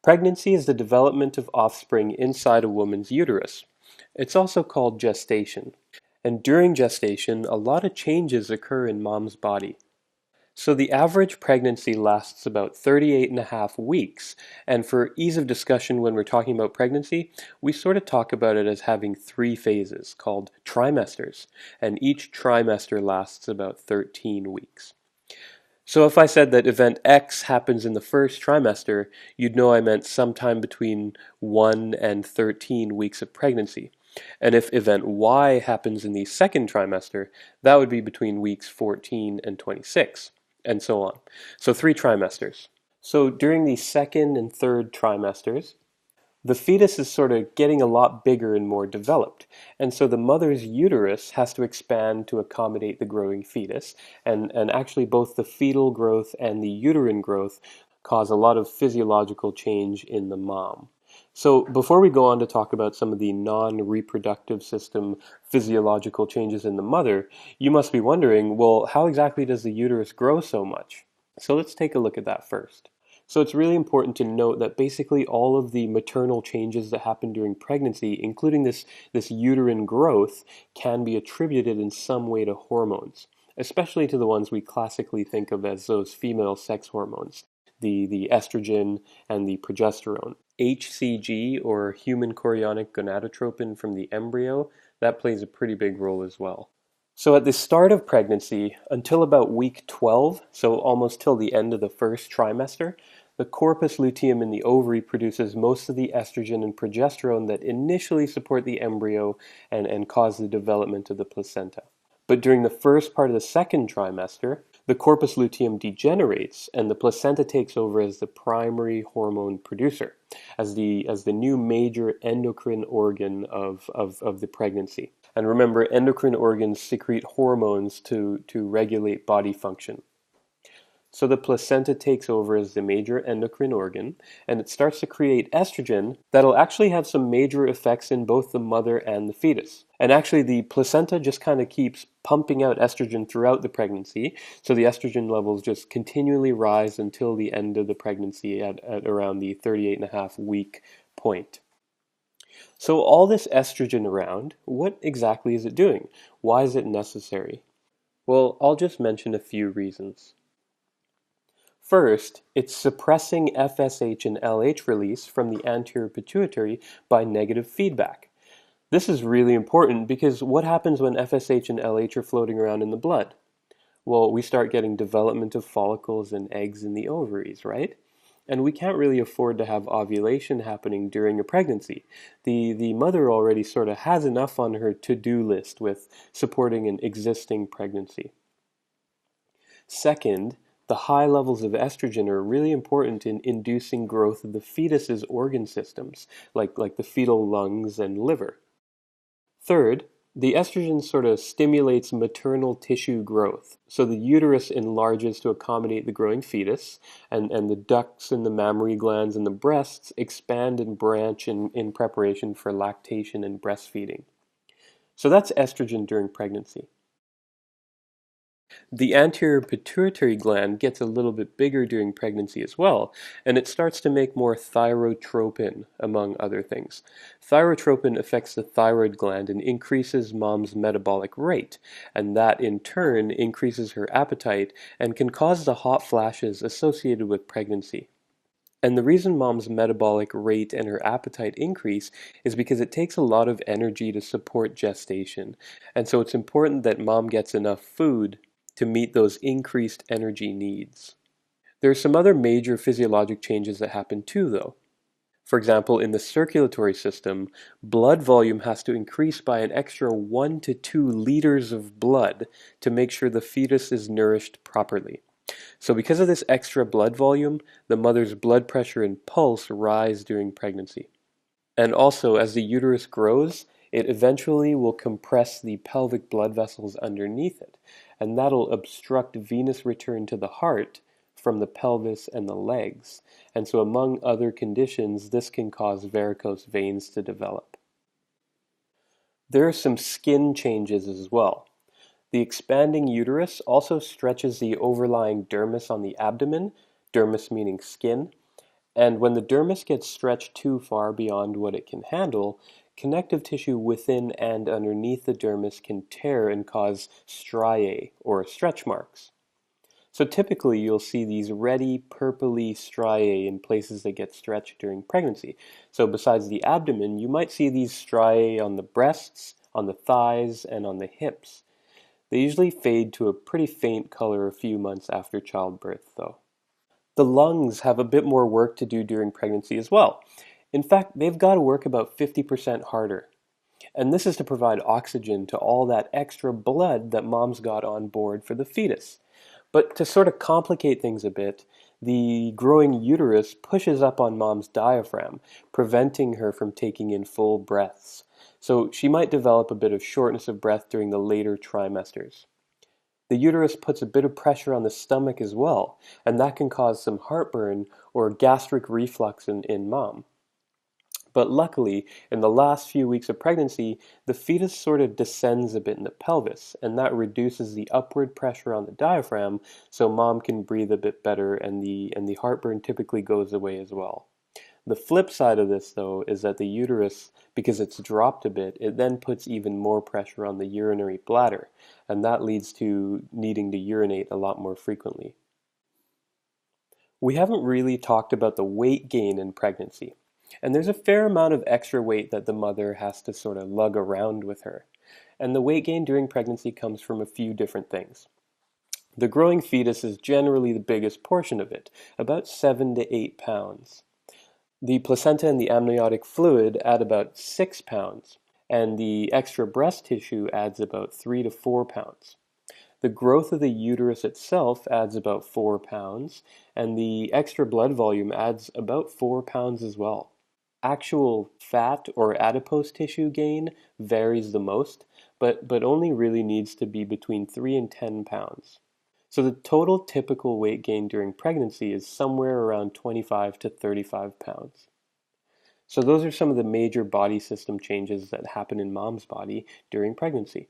Pregnancy is the development of offspring inside a woman's uterus. It's also called gestation. And during gestation, a lot of changes occur in mom's body. So the average pregnancy lasts about 38 and a half weeks. And for ease of discussion when we're talking about pregnancy, we sort of talk about it as having three phases called trimesters. And each trimester lasts about 13 weeks. So if I said that event X happens in the first trimester, you'd know I meant sometime between 1 and 13 weeks of pregnancy. And if event Y happens in the second trimester, that would be between weeks 14 and 26, and so on. So 3 trimesters. So during the second and third trimesters, the fetus is sort of getting a lot bigger and more developed. And so the mother's uterus has to expand to accommodate the growing fetus. And actually both the fetal growth and the uterine growth cause a lot of physiological change in the mom. So before we go on to talk about some of the non-reproductive system physiological changes in the mother, you must be wondering, well, how exactly does the uterus grow so much? So let's take a look at that first. So it's really important to note that basically all of the maternal changes that happen during pregnancy, including this uterine growth, can be attributed in some way to hormones, especially to the ones we classically think of as those female sex hormones, the estrogen and the progesterone. HCG, or human chorionic gonadotropin from the embryo, that plays a pretty big role as well. So at the start of pregnancy, until about week 12, so almost till the end of the first trimester, the corpus luteum in the ovary produces most of the estrogen and progesterone that initially support the embryo and cause the development of the placenta. But during the first part of the second trimester, the corpus luteum degenerates and the placenta takes over as the primary hormone producer, as the new major endocrine organ of the pregnancy. And remember, endocrine organs secrete hormones to regulate body function. So the placenta takes over as the major endocrine organ, and it starts to create estrogen that'll actually have some major effects in both the mother and the fetus. And actually the placenta just kind of keeps pumping out estrogen throughout the pregnancy, so the estrogen levels just continually rise until the end of the pregnancy at around the 38 and a half week point. So all this estrogen around, what exactly is it doing? Why is it necessary? Well, I'll just mention a few reasons. First, it's suppressing FSH and LH release from the anterior pituitary by negative feedback. This is really important because what happens when FSH and LH are floating around in the blood? Well, we start getting development of follicles and eggs in the ovaries, right? And we can't really afford to have ovulation happening during a pregnancy. The mother already sort of has enough on her to-do list with supporting an existing pregnancy. Second, the high levels of estrogen are really important in inducing growth of the fetus's organ systems, like the fetal lungs and liver. Third, the estrogen sort of stimulates maternal tissue growth. So the uterus enlarges to accommodate the growing fetus, and the ducts and the mammary glands and the breasts expand and branch in preparation for lactation and breastfeeding. So that's estrogen during pregnancy. The anterior pituitary gland gets a little bit bigger during pregnancy as well, and it starts to make more thyrotropin, among other things. Thyrotropin affects the thyroid gland and increases mom's metabolic rate, and that in turn increases her appetite and can cause the hot flashes associated with pregnancy. And the reason mom's metabolic rate and her appetite increase is because it takes a lot of energy to support gestation. And so it's important that mom gets enough food to meet those increased energy needs. There are some other major physiologic changes that happen too, though. For example, in the circulatory system, blood volume has to increase by an extra 1 to 2 liters of blood to make sure the fetus is nourished properly. So because of this extra blood volume, the mother's blood pressure and pulse rise during pregnancy. And also, as the uterus grows, it eventually will compress the pelvic blood vessels underneath it, and that'll obstruct venous return to the heart from the pelvis and the legs. And so among other conditions, this can cause varicose veins to develop. There are some skin changes as well. The expanding uterus also stretches the overlying dermis on the abdomen, dermis meaning skin, And when the dermis gets stretched too far beyond what it can handle, connective tissue within and underneath the dermis can tear and cause striae, or stretch marks. So typically you'll see these reddy, purpley striae in places that get stretched during pregnancy. So besides the abdomen, you might see these striae on the breasts, on the thighs, and on the hips. They usually fade to a pretty faint color a few months after childbirth, though. The lungs have a bit more work to do during pregnancy as well. In fact, they've got to work about 50% harder. And this is to provide oxygen to all that extra blood that mom's got on board for the fetus. But to sort of complicate things a bit, the growing uterus pushes up on mom's diaphragm, preventing her from taking in full breaths. So she might develop a bit of shortness of breath during the later trimesters. The uterus puts a bit of pressure on the stomach as well, and that can cause some heartburn or gastric reflux in mom. But luckily, in the last few weeks of pregnancy, the fetus sort of descends a bit in the pelvis, and that reduces the upward pressure on the diaphragm, so mom can breathe a bit better, and the heartburn typically goes away as well. The flip side of this, though, is that the uterus, because it's dropped a bit, it then puts even more pressure on the urinary bladder, and that leads to needing to urinate a lot more frequently. We haven't really talked about the weight gain in pregnancy. And there's a fair amount of extra weight that the mother has to sort of lug around with her. And the weight gain during pregnancy comes from a few different things. The growing fetus is generally the biggest portion of it, about 7 to 8 pounds. The placenta and the amniotic fluid add about 6 pounds, and the extra breast tissue adds about 3 to 4 pounds. The growth of the uterus itself adds about 4 pounds, and the extra blood volume adds about 4 pounds as well. Actual fat or adipose tissue gain varies the most, but only really needs to be between 3 and 10 pounds. So the total typical weight gain during pregnancy is somewhere around 25 to 35 pounds. So those are some of the major body system changes that happen in mom's body during pregnancy.